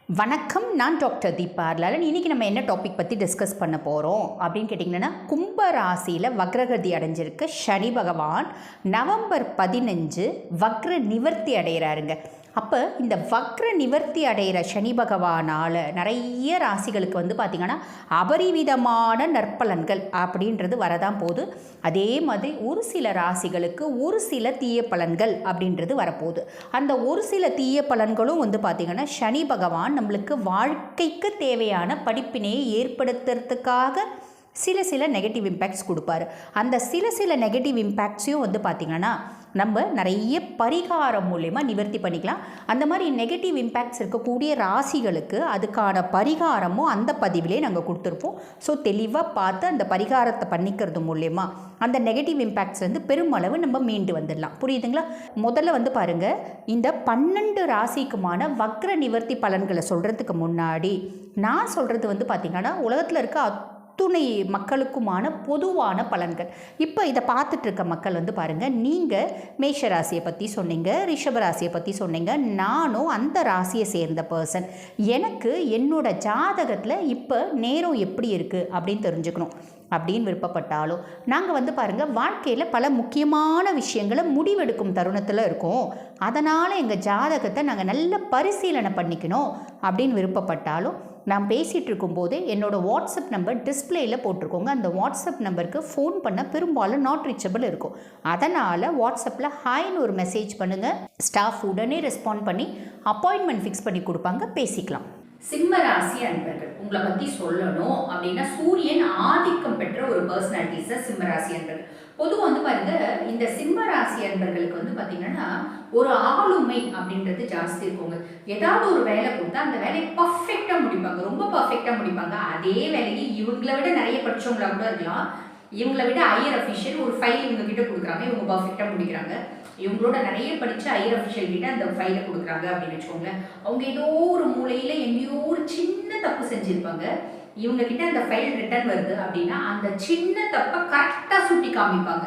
வணக்கம், நான் டாக்டர் தீபா லாலன். இன்றைக்கி நம்ம என்ன டாபிக் பற்றி டிஸ்கஸ் பண்ண போகிறோம் அப்படின்னு கேட்டிங்கன்னா, கும்ப ராசியில் வக்ரகதி அடைஞ்சிருக்க சனி பகவான் நவம்பர் 15 வக்ர நிவர்த்தி அடைகிறாருங்க. அப்போ இந்த வக்ர நிவர்த்தி அடைகிற சனி பகவானால் நிறைய ராசிகளுக்கு பார்த்திங்கன்னா அபரிவிதமான நற்பலன்கள் அப்படின்றது வரதான் போகுது. அதே மாதிரி ஒரு சில ராசிகளுக்கு ஒரு சில தீய பலன்கள் அப்படின்றது வரப்போகுது. அந்த ஒரு சில தீய பலன்களும் பார்த்திங்கன்னா சனி பகவான் நம்மளுக்கு வாழ்க்கைக்கு தேவையான படிப்பினையை ஏற்படுத்துறதுக்காக சில நெகட்டிவ் இம்பேக்ட்ஸ் கொடுப்பாரு. அந்த சில நெகட்டிவ் இம்பேக்ட்ஸையும் பார்த்திங்கன்னா நம்ம நிறைய பரிகாரம் மூலயமா நிவர்த்தி பண்ணிக்கலாம். அந்த மாதிரி நெகட்டிவ் இம்பேக்ட்ஸ் இருக்கக்கூடிய ராசிகளுக்கு அதுக்கான பரிகாரமும் அந்த பதிவிலே நாங்கள் கொடுத்துருப்போம். ஸோ தெளிவாக பார்த்து அந்த பரிகாரத்தை பண்ணிக்கிறது மூலயமா அந்த நெகட்டிவ் இம்பேக்ட்ஸ் பெருமளவு நம்ம மீண்டு வந்துடலாம். புரியுதுங்களா? முதல்ல பாருங்கள், இந்த 12 ராசிக்குமான வக்ர நிவர்த்தி பலன்களை சொல்கிறதுக்கு முன்னாடி நான் சொல்கிறது பார்த்திங்கன்னா உலகத்தில் இருக்க துணை மக்களுக்குமான பொதுவான பலன்கள். இப்போ இதை பார்த்துட்டு இருக்க மக்கள் பாருங்கள், நீங்கள் மேஷ ராசியை பற்றி சொன்னீங்க, ரிஷப ராசியை பற்றி சொன்னீங்க. நானும் அந்த ராசியை சேர்ந்த பர்சன். எனக்கு என்னோட ஜாதகத்தில் இப்போ நேரம் எப்படி இருக்குது அப்படின்னு தெரிஞ்சுக்கணும் அப்படின்னு விருப்பப்பட்டாலும் நாங்கள் பாருங்கள், வாழ்க்கையில் பல முக்கியமான விஷயங்களை முடிவெடுக்கும் தருணத்தில் இருக்கோம். அதனால் எங்கள் ஜாதகத்தை நாங்கள் நல்ல பரிசீலனை பண்ணிக்கணும் அப்படின்னு விருப்பப்பட்டாலும் நான் பேசிகிட்டு இருக்கும்போதே என்னோடய வாட்ஸ்அப் நம்பர் டிஸ்பிளேயில் போட்டிருக்கோங்க. அந்த வாட்ஸ்அப் நம்பருக்கு ஃபோன் பண்ண பெரும்பாலும் நாட் ரீச்சபிள் இருக்கும். அதனால் வாட்ஸ்அப்பில் ஹாய்னு ஒரு மெசேஜ் பண்ணுங்கள். ஸ்டாஃப் உடனே ரெஸ்பாண்ட் பண்ணி அப்பாயின்மெண்ட் ஃபிக்ஸ் பண்ணி கொடுப்பாங்க, பேசிக்கலாம். சிம்ம ராசி அன்பர்கள், உங்களை பற்றி சொல்லணும் அப்படின்னா சூரியன் ஆதிக்கம் பெற்ற ஒரு பர்சனாலிட்டிஸ் சிம்ம ராசி அன்பர்கள். பொதுவாக பாருங்க, இந்த சிம்ம ராசி அன்பர்களுக்கு பார்த்தீங்கன்னா ஒரு ஆளுமை அப்படின்றது ஜாஸ்தி இருக்குங்க. ஏதாவது ஒரு வேலை கொடுத்தா அந்த வேலையை பர்ஃபெக்டாக முடிப்பாங்க, ரொம்ப பர்ஃபெக்டாக முடிப்பாங்க. அதே வேலையை இவங்களை விட நிறைய படித்தவங்களா கூட இருக்கலாம். இவங்களை விட ஹையர் அஃபிஷியல் ஒரு ஃபைல் இவங்க கிட்ட கொடுக்குறாங்க, இவங்க பர்ஃபெக்டாக முடிக்கிறாங்க. இவங்களோட நிறைய படித்த ஹையர் அஃபிஷியல் கிட்ட அந்த ஃபைலை கொடுக்குறாங்க அப்படின்னு வச்சுக்கோங்களேன். அவங்க ஏதோ ஒரு மூலையில் எங்கேயோ ஒரு சின்ன தப்பு செஞ்சுருப்பாங்க. இவங்க கிட்ட அந்த ஃபைல் ரிட்டர்ன் வருது அப்படின்னா அந்த சின்ன தப்பை கரெக்டாக சுட்டி காமிப்பாங்க.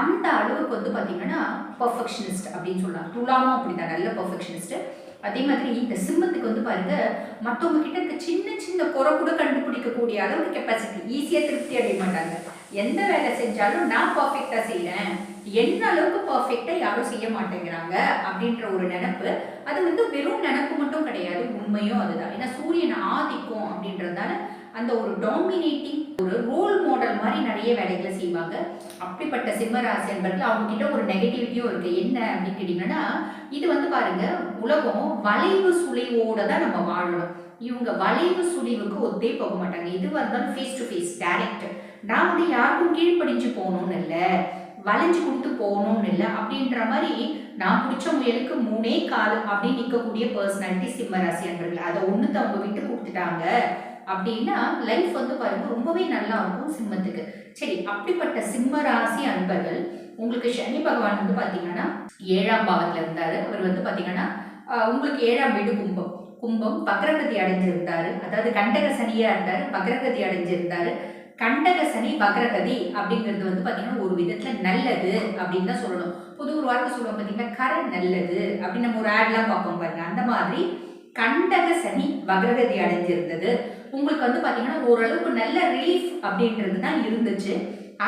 அந்த அளவுக்கு பார்த்தீங்கன்னா பர்ஃபெக்ஷனிஸ்ட் அப்படின்னு சொல்லலாம். துலாமும் அப்படிதான், நல்ல பர்ஃபெக்ஷனிஸ்ட். அதே மாதிரி இந்த சிம்மத்துக்கு பாருங்க, மற்றவங்க கிட்ட இருக்க சின்ன சின்ன குறை கூட கண்டுபிடிக்கக்கூடிய அளவுக்கு கெப்பாசிட்டி. ஈஸியாக திருப்தி அடைய மாட்டாங்க. எந்த வேலை செஞ்சாலும் நான் பர்ஃபெக்டாக செய்கிறேன், என்ன அளவுக்கு பர்ஃபெக்டாக யாரும் செய்ய மாட்டேங்கிறாங்க அப்படின்ற ஒரு நினைப்பு. அது வெறும் நினைப்பு மட்டும் கிடையாது, உண்மையும் அதுதான். ஏன்னா சூரியன் ஆதிக்கம் அப்படின்றதால அந்த ஒரு டாமினேட்டிங் ஒரு ரோல் மாடல் மாதிரி நிறைய வேலைகளை செய்வாங்க. அப்படிப்பட்ட சிம்மராசி என்பர்கள் அவங்க கிட்ட ஒரு நெகட்டிவிட்டியும் இருக்கு. என்ன அப்படின்னு கேட்டீங்கன்னா, இது பாருங்க, உலகம் வளைவு சுழிவோட தான் நம்ம வாழணும். இவங்க வளைவு சுழிவுக்கு ஒத்தே போக மாட்டாங்க. இது இருந்தாலும் ஃபேஸ் டு ஃபேஸ் டைரக்ட். நான் யாருக்கும் கீழ்ப்படிஞ்சு போகணும்னு இல்லை, வளைஞ்சு கொடுத்து போகணும்னு இல்லை அப்படின்ற மாதிரி நான் பிடிச்ச முயலுக்கு 3 கால் அப்படின்னு நிற்கக்கூடிய பர்சனாலிட்டி சிம்மராசி அன்பர்கள். அதை ஒன்றுத்தை அவங்க விட்டு கொடுத்துட்டாங்க அப்படின்னா லைஃப் பாருங்க ரொம்பவே நல்லா இருக்கும் சிம்மத்துக்கு. சரி, அப்படிப்பட்ட சிம்ம ராசி அன்பர்கள் உங்களுக்கு சனி பகவான் பார்த்தீங்கன்னா 7ஆம் பாவத்தில் இருந்தாரு. அவர் பார்த்தீங்கன்னா உங்களுக்கு 7ஆம் வீடு கும்பம் வக்ரகதி அடைஞ்சிருந்தாரு. அதாவது கண்டக சனியா இருந்தாரு, வக்ரகதி அடைஞ்சிருந்தாரு. கண்டக சனி வக்ரகதி அப்படிங்கிறது பார்த்தீங்கன்னா ஒரு விதத்தில் நல்லது அப்படின்னு தான் சொல்லணும். பொது ஒரு வார்த்தை சொல்லுவோம் பார்த்தீங்கன்னா, கரை நல்லது அப்படின்னு நம்ம ஒரு ஆட்லாம் பார்ப்போம் பாருங்க. அந்த மாதிரி கண்டக சனி வக்ரகதி அடைஞ்சிருந்தது. உங்களுக்கு பார்த்தீங்கன்னா ஓரளவுக்கு நல்ல ரிலீஃப் அப்படின்றது தான் இருந்துச்சு.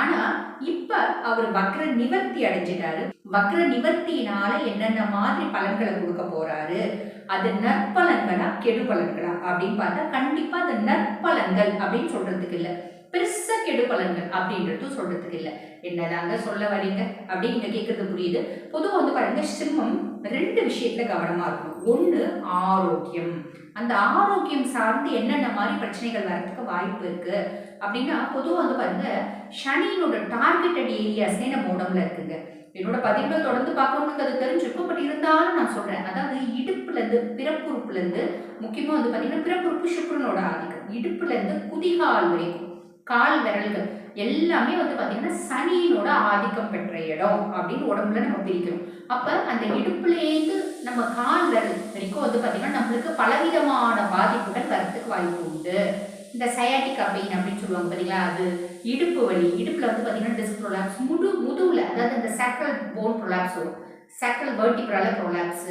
ஆனா இப்ப அவர் வக்ர நிவர்த்தி அடைஞ்சிட்டாரு. வக்ர நிவர்த்தியினால என்னென்ன மாதிரி பலன்களை கொடுக்க போறாரு, அது நற்பலன்களா கெடு பலன்களா அப்படின்னு பார்த்தா கண்டிப்பா அது நற்பலன்கள் அப்படின்னு சொல்றதுக்கு இல்லை, பெருசா கெடு பலன்கள் அப்படின்றதும் சொல்றதுக்கு இல்லை. என்னதாங்க சொல்ல வரீங்க அப்படின்னு நீங்க கேட்கறது புரியுது. பொதுவாக பாருங்க, சிம்மம் 2 விஷயத்துல கவனமா இருக்கணும். ஒண்ணு ஆரோக்கியம். அந்த ஆரோக்கியம் சார்ந்து என்னென்ன மாதிரி பிரச்சனைகள் வரதுக்கு வாய்ப்பு இருக்கு அப்படின்னா, பொதுவாக பாருங்க, சனியினோட டார்கெட்டட் ஏரியாஸ்னே நம்ம உடம்புல இருக்குங்க. என்னோட பதிவுகள் தொடர்ந்து பார்க்கறவங்களுக்கு அது தெரிஞ்சிருக்கும். பட் இருந்தாலும் நான் சொல்றேன், அதாவது இடுப்புல இருந்து பிறப்புறுப்புல இருந்து முக்கியமா பார்த்தீங்கன்னா பிறப்புறுப்பு சுக்கிரனோட ஆதிக்கம். இடுப்புல இருந்து குதிகால் வரைக்கும் கால் விரல்கள் எல்லாமே பார்த்தீங்கன்னா சனியினோட ஆதிக்கம் பெற்ற இடம் அப்படின்னு உடம்புல நம்ம பிரிக்கிறோம். அப்ப அந்த இடுப்புலேருந்து நம்ம கால் விரல் வரைக்கும் பார்த்தீங்கன்னா நம்மளுக்கு பலவிதமான பாதிப்புகள் வரத்துக்கு வாய்ப்பு உண்டு. இந்த சயாட்டிக் பெயின் அப்படின்னு சொல்லுவாங்க பார்த்தீங்களா, அது இடுப்பு வலி. இடுப்புல பார்த்தீங்கன்னா டிஸ்க் ப்ரொலாப்ஸ், முதுகுல அதாவது இந்த சாக்ரல் போன் ப்ரொலாப்ஸ் வரும். சாக்ரல் வெர்டிப்ரல ப்ரொலாப்ஸ்,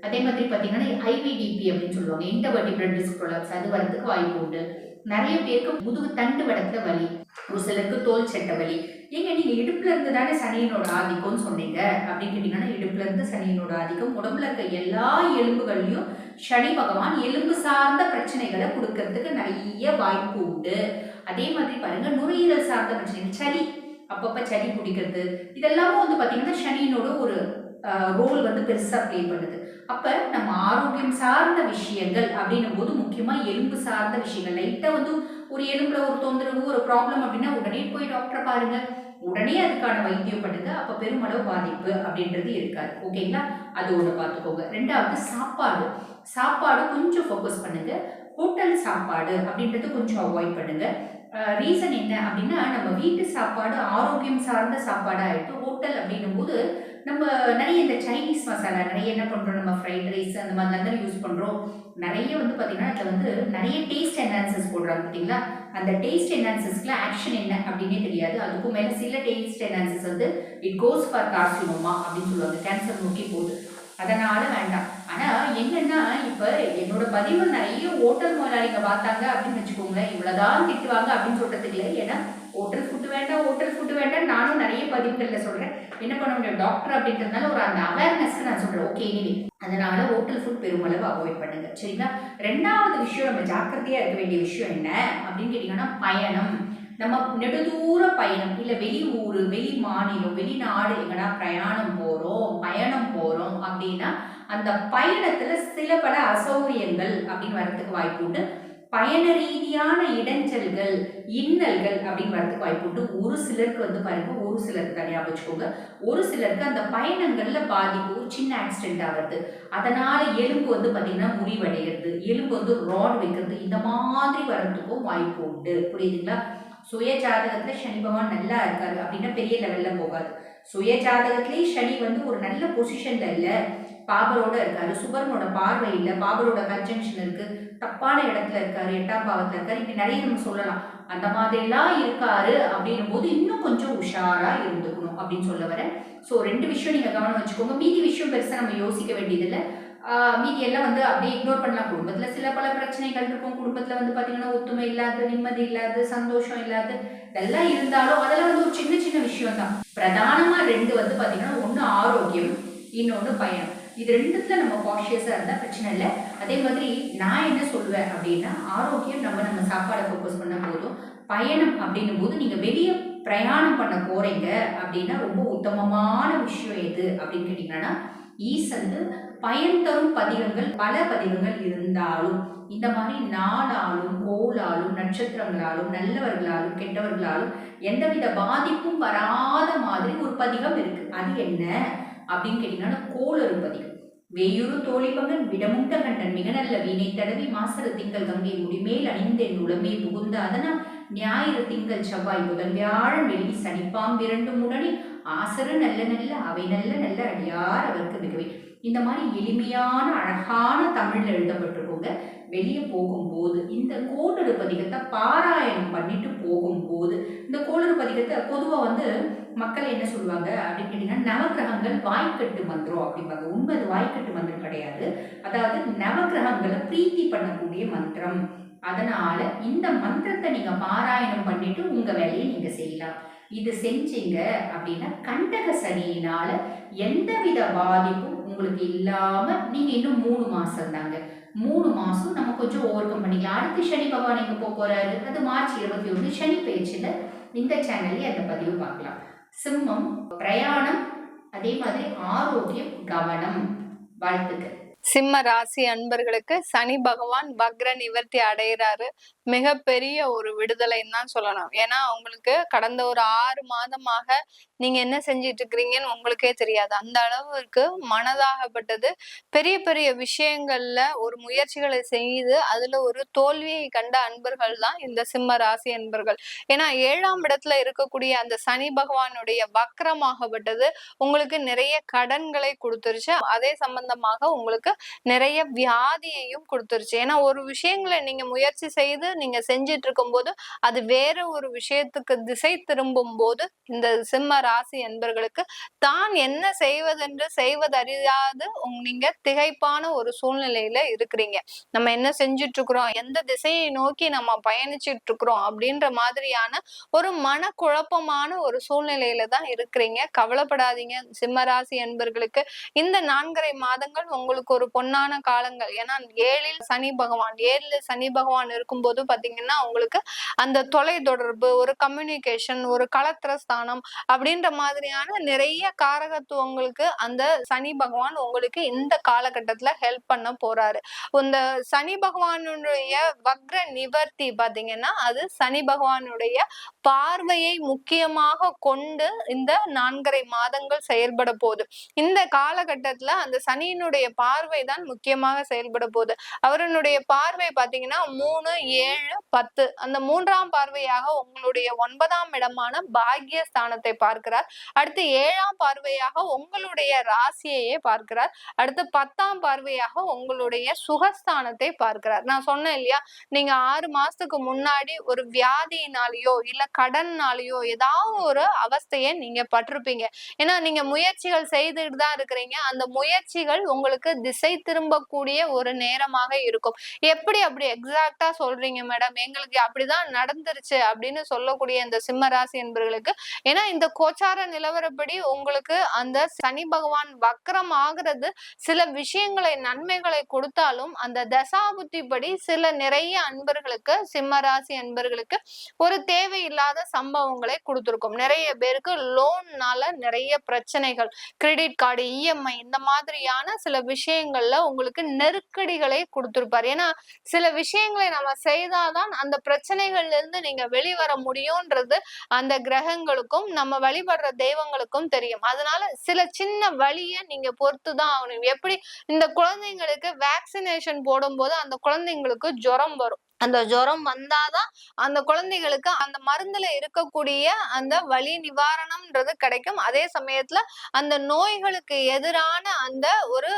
அதே மாதிரி பார்த்தீங்கன்னா ஐவிடிபி அப்படின்னு சொல்லுவாங்க, இன்டர்வர்டிபிரல் டிஸ்க் ப்ரொலாப்ஸ், அது வரதுக்கு வாய்ப்பு உண்டு. நிறைய பேருக்கு முதுகு தண்டு வடத்துல வலி, ஒரு சிலருக்கு தோல் சட்டை வலி. ஏங்க நீங்க இடுப்புல இருந்து தானே சனியினோட ஆதிக்கம்னு சொன்னீங்க அப்படின்னு கேட்டீங்கன்னா, இடுப்புல இருந்து சனியினோட ஆதிக்கம். உடம்புல இருக்க எல்லா எலும்புகள்லயும் சனி பகவான் எலும்பு சார்ந்த பிரச்சனைகளை கொடுக்கறதுக்கு நிறைய வாய்ப்பு உண்டு. அதே மாதிரி பாருங்க, நுரையீரல் சார்ந்த பிரச்சனைகள், சளி, அப்பப்ப சளி பிடிக்கிறது, இதெல்லாமும் வந்து பாத்தீங்கன்னா சனியினோட ஒரு ரோல் வந்து பெருசா ப்ளே பண்ணுது. அப்ப நம்ம ஆரோக்கியம் சார்ந்த விஷயங்கள் அப்படின்னும் போது முக்கியமா எலும்பு சார்ந்த விஷயங்கள், லைட்டா வந்து ஒரு எலும்புல ஒரு தொந்தரவு, ஒரு ப்ராப்ளம் அப்படின்னா உடனே போய் டாக்டரை பாருங்க, உடனே அதுக்கான வைத்தியம் பண்ணுங்க. அப்ப பெருமளவு பாதிப்பு அப்படின்றது இருக்காது. ஓகேங்களா? அது ஒண்ணு பார்த்துக்கோங்க. ரெண்டாவது சாப்பாடு. சாப்பாடு கொஞ்சம் ஃபோக்கஸ் பண்ணுங்க. ஹோட்டல் சாப்பாடு அப்படின்றது கொஞ்சம் அவாய்ட் பண்ணுங்க. ரீசன் என்ன அப்படின்னா, நம்ம வீட்டு சாப்பாடு ஆரோக்கியம் சார்ந்த சாப்பாடு ஆயிட்டு, ஹோட்டல் அப்படின்னும் போது நம்ம நிறைய இந்த சைனீஸ் மசாலா நிறைய என்ன பண்றோம், நம்ம ஃப்ரைட் ரைஸ் அந்த மாதிரிலாம் தான் யூஸ் பண்றோம். நிறைய வந்து பாத்தீங்கன்னா அதுல வந்து நிறைய டேஸ்ட் என்ஹான்சஸ் போடுறாங்க பார்த்தீங்களா? அந்த டேஸ்ட் என்ஹான்சஸ்ல ஆக்ஷன் என்ன அப்படின்னே தெரியாது. அதுக்கும் மேல சில டேஸ்ட் என்ஹான்சஸ் வந்து இட் கோஸ் ஃபார் கார்சினோமா அப்படின்னு சொல்லுவாங்க, கேன்சர் நோக்கி போகுது. அதனால வேண்டாம். ஆனா என்னன்னா, இப்ப என்னோட பதிவு நிறைய ஹோட்டல் முதலாளிங்க பார்த்தாங்க அப்படின்னு வச்சுக்கோங்களேன், இவ்வளவுதான் திட்டுவாங்க அப்படின்னு சொல்றதுக்கு இல்லை. ஏன்னா ஹோட்டல் ஃபுட்டு வேண்டாம், ஹோட்டல் ஃபுட்டு வேண்டாம் நானும் நிறைய பதிவுகள்ல சொல்றேன். என்ன பண்ண முடியும், டாக்டர் அப்படின்றதுனால ஒரு அந்த அவேர்னஸ்க்கு நான் சொல்றேன். ஓகே, எனிவே அதனால ஹோட்டல் ஃபுட் பெருமளவு அவாய்ட் பண்ணுங்க. சரிங்களா? ரெண்டாவது விஷயம், நம்ம ஜாக்கிரதையா இருக்க வேண்டிய விஷயம் என்ன அப்படின்னு கேட்டீங்கன்னா, பயணம். நம்ம நெடுதூர பயணம், இல்ல வெளி ஊரு, வெளி மாநிலம், வெளிநாடு எங்கடா பயணம் போறோம் அப்படின்னா, அந்த பயணத்துல சில பல அசௌகரியங்கள் அப்படின்னு வரதுக்கு வாய்ப்பு உண்டு. பயண ரீதியான இடைஞ்சல்கள், இன்னல்கள் அப்படின்னு வரதுக்கு வாய்ப்பு உண்டு. ஒரு சிலருக்கு வந்து பாருங்க, ஒரு சிலருக்கு தனியாக வச்சுக்கோங்க, ஒரு சிலருக்கு அந்த பயணங்கள்ல பாதிப்பு, ஒரு சின்ன ஆக்சிடென்ட் ஆகிறது, அதனால எலும்பு வந்து பாத்தீங்கன்னா முறிவடைகிறது, எலும்பு வந்து ராட் வைக்கிறது, இந்த மாதிரி வர்றதுக்கும் வாய்ப்பு உண்டு. புரியுதுங்களா? சுய ஜாதகத்துல சனி பகவான் நல்லா இருக்காரு அப்படின்னா பெரிய லெவல்ல போகாது. சுய ஜாதகத்திலேயே சனி வந்து ஒரு நல்ல பொசிஷன்ல இல்ல, பாபரோட இருக்காரு, சுபர்னோட பார்வை இல்ல, பாபரோட கன்ஜங்ஷன் இருக்கு, தப்பான இடத்துல இருக்காரு, 8ஆம் பாவத்துல இருக்காரு, இப்படி நிறைய நம்ம சொல்லலாம். அந்த மாதிரி எல்லாம் இருக்காரு அப்படின்னும் போது இன்னும் கொஞ்சம் உஷாரா இருந்துக்கணும் அப்படின்னு சொல்ல வரேன். ஸோ 2 விஷயம் நீங்க கவனம் வச்சுக்கோங்க. மீதி விஷயம் பெருசா நம்ம யோசிக்க வேண்டியதில்லை. மீதி எல்லாம் வந்து அப்படியே இக்னோர் பண்ணலாம். குடும்பத்துல சில பல பிரச்சனைகள் இருக்கும். குடும்பத்துல வந்து பாத்தீங்கன்னா ஒத்துமை இல்லாத, நிம்மதி இல்லாத, சந்தோஷம் இல்லாத, இதெல்லாம் இருந்தாலும் அதெல்லாம் வந்து ஒரு சின்ன சின்ன விஷயம் தான். பிரதானமா 2 வந்து பாத்தீங்கன்னா, ஒண்ணு ஆரோக்கியம், இன்னொன்னு பயணம். இது 2த்துல நம்ம கான்ஷியஸா இருந்தா பிரச்சனை இல்லை. அதே மாதிரி நான் என்ன சொல்லுவேன் அப்படின்னா, ஆரோக்கியம் நம்ம சாப்பாடை ஃபோக்கஸ் பண்ண போதும். பயணம் அப்படின்னும் போது நீங்க வெளியே பிரயாணம் பண்ண போறீங்க அப்படின்னா ரொம்ப உத்தமமான விஷயம் எது அப்படின்னு கேட்டீங்கன்னா, ஈசந்து பயன் தரும் பதிகங்கள், பல பதிகங்கள் இருந்தாலும் இந்த மாதிரி நாளாலும், கோளாலும், நட்சத்திரங்களாலும், நல்லவர்களாலும், கெட்டவர்களாலும் எந்தவித பாதிப்பும் வராத மாதிரி ஒரு பதிகம் இருக்கு. அது என்ன அப்படின்னு கேட்டீங்கன்னா, கோளறு பதிகம். வேயுறு தோழிபங்கன் விடமுண்ட கண்டன் மிக நல்ல வீணை தடவி மாசரு திங்கள் கங்கை முடிமேல் அணிந்தென் உளமே புகுந்த அதனா ஞாயிறு திங்கள் செவ்வாய் புதன் வியாழன் வெள்ளி சனிப்பாம் 2 உடனே ஆசரு நல்ல நல்ல அவை நல்ல நல்ல அடியார் அவருக்கு மிகவே. இந்த மாதிரி எளிமையான அழகான தமிழ்ல எழுதப்பட்டிருக்கோங்க. வெளியே போகும்போது இந்த கோளறு பதிகத்தை பாராயணம் பண்ணிட்டு போகும்போது, இந்த கோளறு பதிகத்தை பொதுவா வந்து மக்கள் என்ன சொல்லுவாங்க அப்படின்னு கேட்டீங்கன்னா, நவகிரகங்கள் வாய்க்கட்டு மந்திரம் அப்படிம்பாங்க. உண்மை அது வாய்க்கட்டு மந்திரம் கிடையாது. அதாவது நவகிரகங்களை பிரீத்தி பண்ணக்கூடிய மந்திரம். அதனால இந்த மந்திரத்தை நீங்க பாராயணம் பண்ணிட்டு உங்க வேலையை நீங்க செய்யலாம். இது செஞ்சீங்க அப்படின்னா கண்டக சனியினால எந்தவித பாதிப்பும் உங்களுக்கு இல்லாம நீங்க இன்னும் 3 மாசம் தாங்க. 3 மாசம் நம்ம கொஞ்சம் ஓவர் கம் பண்ணிக்கலாம். அடுத்து சனி பகவான் எங்க போறாரு, அது மார்ச் 21 சனி பயிற்சியில இந்த சேனல்ல அந்த பதிவு பார்க்கலாம். சிம்மம் பிரயாணம், அதே மாதிரி ஆரோக்கியம், கவனம். வாழ்த்துக்கள். சிம்ம ராசி அன்பர்களுக்கு சனி பகவான் வக்ர நிவர்த்தி அடைகிறாரு. மிகப்பெரிய ஒரு விடுதலைன்னு தான் சொல்லணும். ஏன்னா உங்களுக்கு கடந்த ஒரு 6 மாதமாக நீங்க என்ன செஞ்சிட்டு இருக்கிறீங்கன்னு உங்களுக்கே தெரியாது. அந்த அளவுக்கு மனதாகப்பட்டது பெரிய பெரிய விஷயங்கள்ல ஒரு முயற்சிகளை செய்து அதுல ஒரு தோல்வியை கண்ட அன்பர்கள் தான் இந்த சிம்ம ராசி அன்பர்கள். ஏன்னா 7ஆம் இடத்துல இருக்கக்கூடிய அந்த சனி பகவானுடைய வக்ரமாகப்பட்டது உங்களுக்கு நிறைய கடன்களை கொடுத்துருச்சு. அதே சம்பந்தமாக உங்களுக்கு உங்களுக்கு நிறைய வியாதியையும் கொடுத்துருச்சு. ஏன்னா ஒரு விஷயங்களை நீங்க முயற்சி செய்து நீங்க செஞ்சிட்டு இருக்கும் போது அது வேற ஒரு விஷயத்துக்கு திசை திரும்பும் போது இந்த சிம்ம ராசி என்பர்களுக்கு தான் என்ன செய்வதென்று செய்வதறியாது நீங்க திகைப்பான ஒரு சூழ்நிலையில இருக்கிறீங்க. நம்ம என்ன செஞ்சுட்டு இருக்கிறோம், எந்த திசையை நோக்கி நம்ம பயணிச்சுட்டு இருக்கிறோம் அப்படின்ற மாதிரியான ஒரு மனக்குழப்பமான ஒரு சூழ்நிலையில தான் இருக்கிறீங்க. கவலைப்படாதீங்க சிம்மராசி என்பர்களுக்கு. இந்த 4.5 மாதங்கள் உங்களுக்கு ஒரு பொன்னான காலங்கள். ஏன்னா 7ல் சனி பகவான் இருக்கும்போது பாத்தீங்கன்னா உங்களுக்கு அந்த தொலை தொடர்பு, ஒரு கம்யூனிகேஷன், ஒரு களத்திர ஸ்தானம் அப்படின்ற மாதிரியான நிறைய காரகத்துவங்களுக்கு அந்த சனி பகவான் உங்களுக்கு இந்த காலகட்டத்துல ஹெல்ப் பண்ண போறாரு. இந்த சனி பகவானுடைய வக்ர நிவர்த்தி பாத்தீங்கன்னா அது சனி பகவானுடைய பார்வையை முக்கியமாக கொண்டு இந்த 4.5 மாதங்கள் செயல்பட போகுது. இந்த காலகட்டத்துல அந்த சனியினுடைய பார்வை தான் முக்கியமாக செயல்பட போகுது. அவருடைய பார்வை பாத்தீங்கன்னா 3, 7, 10 அந்த 3ஆம் பார்வையாக உங்களுடைய 9ஆம் இடமான பாக்கியஸ்தானத்தை பார்க்கிறார். அடுத்து 7ஆம் பார்வையாக உங்களுடைய ராசியையே பார்க்கிறார். அடுத்து 10ஆம் பார்வையாக உங்களுடைய சுகஸ்தானத்தை பார்க்கிறார். நான் சொன்னேன் இல்லையா, நீங்க 6 மாசத்துக்கு முன்னாடி ஒரு வியாதியினாலேயோ இல்ல கடன்னாலேயோ ஏதாவது ஒரு அவஸ்தையை நீங்க பட்டிருப்பீங்க. ஏன்னா நீங்க முயற்சிகள் செய்துட்டு தான் இருக்கிறீங்க. அந்த முயற்சிகள் உங்களுக்கு திசை திரும்பக்கூடிய ஒரு நேரமாக இருக்கும். எப்படி அப்படி எக்ஸாக்டா சொல்றீங்க மேடம், எங்களுக்கு அப்படிதான் நடந்துருச்சு அப்படின்னு சொல்லக்கூடிய இந்த சிம்மராசி என்பவர்களுக்கு, ஏன்னா இந்த கோச்சார நிலவரப்படி உங்களுக்கு அந்த சனி பகவான் வக்ரம் ஆகிறது சில விஷயங்களை நன்மைகளை கொடுத்தாலும் அந்த தசாபுத்தி படி சில நிறைய அன்பர்களுக்கு சிம்மராசி அன்பர்களுக்கு ஒரு தேவையில்லாத சம்பவங்களை கொடுத்திருக்கும். நிறைய பேருக்கு லோன்னால நிறைய பிரச்சனைகள், கிரெடிட் கார்டு, இஎம்ஐ இந்த மாதிரியான சில விஷயங்கள்ல உங்களுக்கு நெருக்கடிகளை கொடுத்திருப்பாரு. ஏன்னா சில விஷயங்களை நம்ம செய்தாதான் அந்த பிரச்சனைகள்ல இருந்து நீங்க வெளிவர முடியும்ன்றது அந்த கிரகங்களுக்கும் நம்ம வழிபடுற தெய்வங்களுக்கும் தெரியும். அதனால சில சின்ன வழியை நீங்க பொறுத்துதான் ஆகணும். எப்படி இந்த குழந்தைங்களுக்கு வேக்சினேஷன் போடும்போது அந்த குழந்தைங்களுக்கு ஜுரம் வரும். அந்த ஜுரம் வந்தாதான் அந்த குழந்தைகளுக்கு அந்த மருந்துல இருக்கக்கூடிய அந்த வலி நிவாரணம்ன்றது கிடைக்கும். அதே சமயத்துல அந்த நோய்களுக்கு எதிரான அந்த ஒரு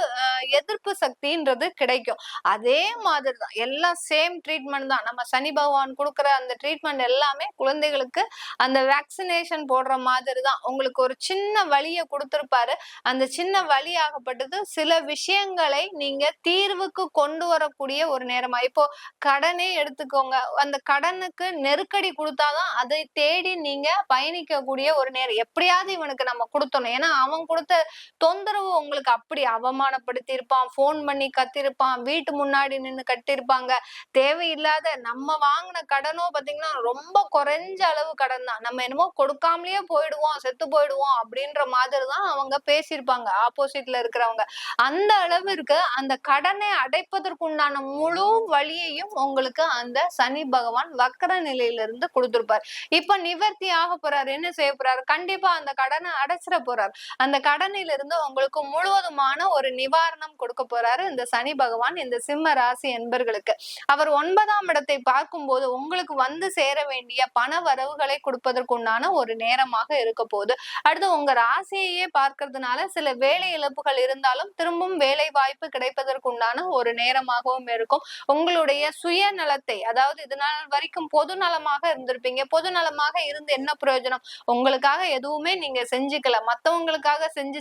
எதிர்ப்பு சக்தின்றது கிடைக்கும். அதே மாதிரிதான் எல்லாம் சேம் ட்ரீட்மெண்ட் தான். நம்ம சனி பகவான் கொடுக்குற அந்த ட்ரீட்மெண்ட் எல்லாமே குழந்தைகளுக்கு அந்த வேக்சினேஷன் போடுற மாதிரி தான். உங்களுக்கு ஒரு சின்ன வலியை கொடுத்திருப்பாரு. அந்த சின்ன வலி ஆகப்பட்டது சில விஷயங்களை நீங்க தீர்வுக்கு கொண்டு வரக்கூடிய ஒரு நேரமா. இப்போ கடனே எடுத்துக்கோங்க, அந்த கடனுக்கு நெருக்கடி கொடுத்தாதான் அதை தேடி நீங்க பயணிக்கக்கூடிய ஒரு நேரம். எப்படியாவது இவனுக்கு நம்ம கொடுத்தணும், ஏன்னா அவன் கொடுத்த தொந்தரவு உங்களுக்கு அப்படி அவமானப்படுத்தி இருப்பான், போன் பண்ணி கத்திருப்பான், வீட்டு முன்னாடி நின்னு கட்டிருப்பாங்க. தேவையில்லாத நம்ம வாங்கின கடனோ பாத்தீங்கன்னா ரொம்ப குறைஞ்ச அளவு கடன் தான். நம்ம என்னமோ கொடுக்காமலேயே போயிடுவோம், செத்து போயிடுவோம் அப்படின்ற மாதிரி தான் அவங்க பேசியிருப்பாங்க ஆப்போசிட்ல இருக்கிறவங்க. அந்த அளவிற்கு அந்த கடனை அடைப்பதற்குண்டான முழு வழியையும் உங்களுக்கு அந்த சனி பகவான் வக்ர நிலையிலிருந்து கொடுத்திருப்பார். இப்ப நிவர்த்தி ஆக போறாரு. என்ன செய்ய போறாரு, கண்டிப்பா அந்த கடனை அடைச்சிட போறாரு. அந்த கடனிலிருந்து உங்களுக்கு முழுவதுமான ஒரு நிவாரணம் கொடுக்க போறாரு இந்த சனி பகவான் இந்த சிம்ம ராசி என்பர்களுக்கு. அவர் 9ஆம் இடத்தை பார்க்கும்போது உங்களுக்கு வந்து சேர வேண்டிய பண வரவுகளை கொடுப்பதற்குண்டான ஒரு நேரமாக இருக்க போகுது. அடுத்து உங்க ராசியையே பார்க்கறதுனால சில வேலை இழப்புகள் இருந்தாலும் திரும்பவும் வேலை வாய்ப்பு கிடைப்பதற்குண்டான ஒரு நேரமாகவும் இருக்கும். உங்களுடைய சுயநலத்தை, அதாவது இதனால் வரைக்கும் பொது நலமாக இருந்திருப்பீங்க. பொது நலமாக இருந்து என்ன பிரயோஜனம், உங்களுக்காக எதுவுமே நீங்க செஞ்சுக்கல, மத்தவங்களுக்காக செஞ்சு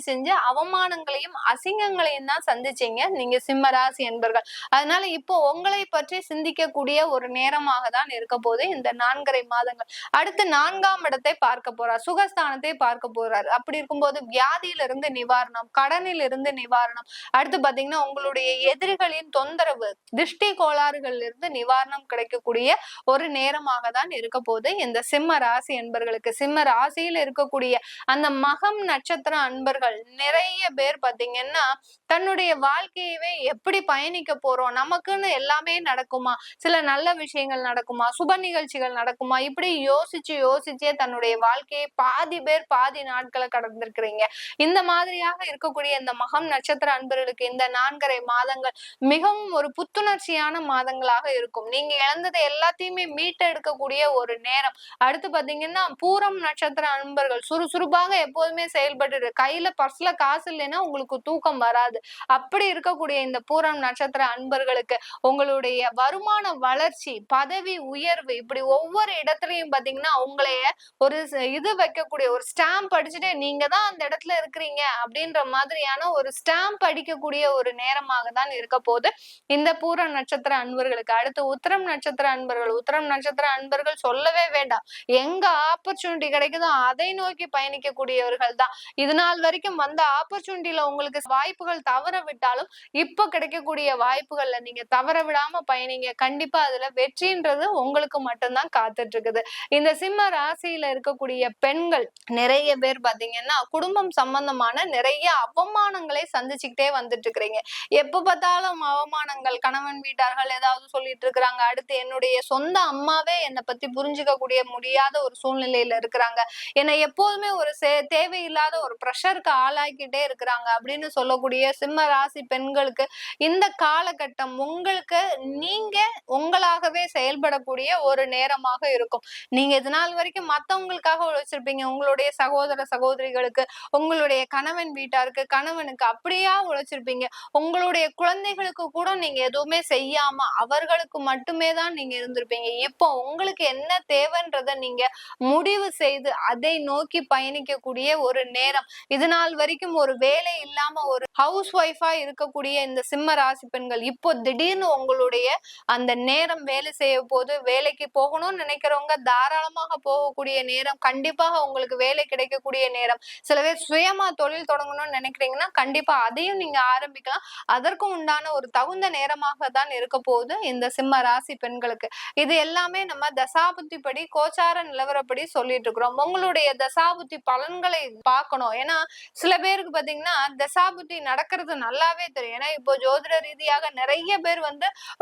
அவமானங்களையும் அசிங்கங்களையும் தான் சந்திச்சீங்க நீங்க சிம்மராசி என்பர்கள். அதனால இப்போ உங்களை பற்றி சிந்திக்கக்கூடிய ஒரு நேரமாக தான் இருக்க போது இந்த 4.5 மாதங்கள். அடுத்து 4ஆம் இடத்தை பார்க்க போறார், சுகஸ்தானத்தை பார்க்க போறார். அப்படி இருக்கும்போது வியாதியிலிருந்து நிவாரணம், கடனில் இருந்து நிவாரணம், அடுத்து பாத்தீங்கன்னா உங்களுடைய எதிரிகளின் தொந்தரவு, திருஷ்டி கோளாறுகள்ல இருந்து நிவாரணம் கிடைக்கக்கூடிய ஒரு நேரமாக தான் இருக்க போது இந்த சிம்ம ராசி அன்பர்களுக்கு. சிம்ம ராசியில் இருக்கக்கூடிய அந்த மகம் நட்சத்திர அன்பர்கள் நிறைய பேர் பாத்தீங்கன்னா தன்னுடைய வாழ்க்கையவே எப்படி பயணிக்க போறோம், நமக்குன்னு எல்லாமே நடக்குமா, சில நல்ல விஷயங்கள் நடக்குமா, சுப நிகழ்ச்சிகள் நடக்குமா, இப்படி யோசிச்சே தன்னுடைய வாழ்க்கையை பாதி பேர் பாதி நாட்களை கடந்திருக்கிறீங்க. இந்த மாதிரியாக இருக்கக்கூடிய இந்த மகம் நட்சத்திர அன்பர்களுக்கு இந்த 4.5 மாதங்கள் மிகவும் ஒரு புத்துணர்ச்சியான மாதங்களாக இருக்கும். இருக்கும். நீங்க இழந்ததை எல்லாத்தையுமே மீட்டெடுக்கக்கூடிய ஒரு நேரம். அடுத்து பாத்தீங்கன்னா பூரம் நட்சத்திர அன்பர்கள் சுறுசுறுப்பாக எப்போதுமே செயல்பட்டு கையில பர்ஸ்ல காசு இல்லைன்னா உங்களுக்கு தூக்கம் வராது. அப்படி இருக்கக்கூடிய இந்த பூரம் நட்சத்திர அன்பர்களுக்கு உங்களுடைய வருமான வளர்ச்சி, பதவி உயர்வு, இப்படி ஒவ்வொரு இடத்துலயும் பாத்தீங்கன்னா உங்களைய ஒரு இது வைக்கக்கூடிய ஒரு ஸ்டாம்ப் அடிச்சுட்டு நீங்க தான் அந்த இடத்துல இருக்கிறீங்க அப்படின்ற மாதிரியான ஒரு ஸ்டாம்ப் அடிக்கக்கூடிய ஒரு நேரமாக தான் இருக்க போது இந்த பூர நட்சத்திர அன்பர்களுக்கு. அடுத்து உத்திரம் நட்சத்திர அன்பர்கள். உத்திரம் நட்சத்திர அன்பர்கள் சொல்லவே வேண்டாம். எங்க ஆப்பர்ச்சுனிட்டி கிடைக்குதோ அதை நோக்கி பயணிக்கக்கூடியவர்கள் தான். இது நாள் வரைக்கும் வந்த ஆப்பர்ச்சுனிட்டில உங்களுக்கு வாய்ப்புகள் தவற விட்டாலும் இப்ப கிடைக்கக்கூடிய வாய்ப்புகள்ல நீங்க தவற விடாம பயணிங்க. கண்டிப்பா அதுல வெற்றின்றது உங்களுக்கு மட்டும்தான் காத்துட்டு இருக்குது. இந்த சிம்ம ராசியில இருக்கக்கூடிய பெண்கள் நிறைய பேர் பாத்தீங்கன்னா குடும்பம் சம்பந்தமான நிறைய அவமானங்களை சந்திச்சுக்கிட்டே வந்துட்டு இருக்கிறீங்க. எப்ப பார்த்தாலும் அவமானங்கள், கணவன் வீட்டார்கள் ஏதாவது சொல்லிட்டு இருக்கிறாங்க. அடுத்து என்னுடைய சொந்த அம்மாவே என்னை பத்தி புரிஞ்சுக்க கூடிய முடியாத ஒரு சூழ்நிலையில இருக்கிறாங்க. என்னை எப்போதுமே ஒரு தேவையில்லாத ஒரு ப்ரெஷருக்கு ஆளாக்கிட்டே இருக்கிறாங்க அப்படின்னு சொல்லக்கூடிய சிம்ம ராசி பெண்களுக்கு இந்த காலகட்டம் உங்களுக்கு நீங்க உங்களாகவே செயல்படக்கூடிய ஒரு நேரமாக இருக்கும். நீங்க இது நாள் வரைக்கும் மத்தவங்களுக்காக உழைச்சிருப்பீங்க. உங்களுடைய சகோதர சகோதரிகளுக்கு, உங்களுடைய கணவன் வீட்டாருக்கு, கணவனுக்கு அப்படியா உழைச்சிருப்பீங்க. உங்களுடைய குழந்தைகளுக்கு கூட நீங்க எதுவுமே செய்யாம அவர்களுக்கு மட்டுமே தான் நீங்க இருந்திருப்பீங்க. இப்போ உங்களுக்கு என்ன தேவைன்றத நீங்க முடிவு செய்து அதை நோக்கி பயணிக்கக்கூடிய ஒரு நேரம். இது நாள் வரைக்கும் ஒரு வேலை இல்லாம ஒரு ஹவுஸ் ஒய்ஃபா இருக்கக்கூடிய இந்த சிம்ம ராசி பெண்கள் இப்போ திடீர்னு உங்களுடைய அந்த நேரம் வேலை செய்ய போது வேலைக்கு போகணும்னு நினைக்கிறவங்க தாராளமாக போகக்கூடிய நேரம். கண்டிப்பாக உங்களுக்கு வேலை கிடைக்கக்கூடிய நேரம். சில பேர் சுயமா தொழில் தொடங்கணும்னு நினைக்கிறீங்கன்னா கண்டிப்பா அதையும் நீங்க ஆரம்பிக்கலாம். அதற்கும் உண்டான ஒரு தகுந்த நேரமாக தான் இருக்க போகுது இந்த சிம்ம ராசி பெண்களுக்கு. இது எல்லாமே நம்ம தசாபுத்தி படி கோச்சார நிலவரப்படி சொல்லிட்டு இருக்கிறோம். உங்களுடைய தசாபுத்தி பலன்களை பார்க்கணும். ஏன்னா சில பேருக்கு பாத்தீங்கன்னா தசாபுத்தி நடக்கிறது நல்லாவே தெரியும். ஏன்னா இப்போ ஜோதிட ரீதியாக நிறைய பேர்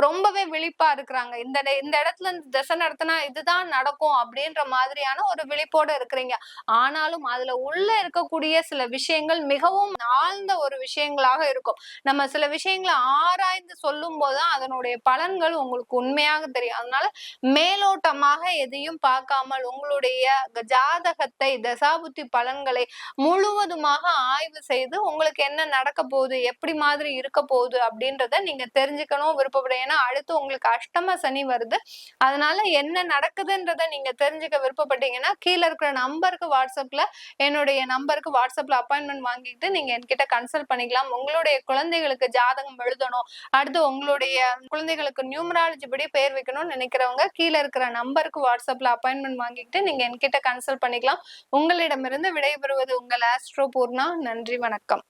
ரொம்பவே விழிப்பா இருக்கிறாங்க. இந்த இடத்துல இந்த தசை நடத்தினா இதுதான் நடக்கும் அப்படின்ற மாதிரியான ஒரு விழிப்போட இருக்கிறீங்க. ஆனாலும் அதுல உள்ள இருக்கக்கூடிய சில விஷயங்கள் மிகவும் ஆழ்ந்த ஒரு விஷயங்களாக இருக்கும். நம்ம சில விஷயங்களை ஆராய்ந்து சொல்லும் போதுதான் அதனுடைய பலன்கள் உங்களுக்கு உண்மையாக தெரியும். அதனால மேலோட்டமாக எதையும் பார்க்காமல் உங்களுடைய ஜாதகத்தை, தசாபுத்தி பலன்களை முழுவதுமாக ஆய்வு செய்து உங்களுக்கு என்ன நடக்க போகுது, எப்படி மாதிரி இருக்க போகுது அப்படின்றத நீங்க தெரிஞ்சுக்கணும் விருப்பப்படுறேன். ஏன்னா அடுத்து உங்களுக்கு அஷ்டம சனி வருது. அதனால என்ன நடக்குதுன்றத நீங்க தெரிஞ்சுக்க விருப்பப்பட்டீங்கன்னா கீழே இருக்கிற நம்பருக்கு என்னுடைய நம்பருக்கு வாட்ஸ்அப்ல அப்பாயின்மெண்ட் வாங்கிட்டு நீங்க என்கிட்ட கன்சல்ட் பண்ணிக்கலாம். உங்களுடைய குழந்தைகளுக்கு ஜாதகம் எழுதணும், அடுத்து உங்களுடைய குழந்தைகளுக்கு நியூமராலஜி படி பேர் வைக்கணும்னு நினைக்கிறவங்க கீழே இருக்கிற நம்பருக்கு வாட்ஸ்அப்ல அப்பாயின்மெண்ட் வாங்கிட்டு நீங்க என்கிட்ட கன்சல்ட் பண்ணிக்கலாம். உங்களிடமிருந்து விடைபெறுவது உங்கள் ஆஸ்ட்ரோ பூர்ணா. நன்றி, வணக்கம்.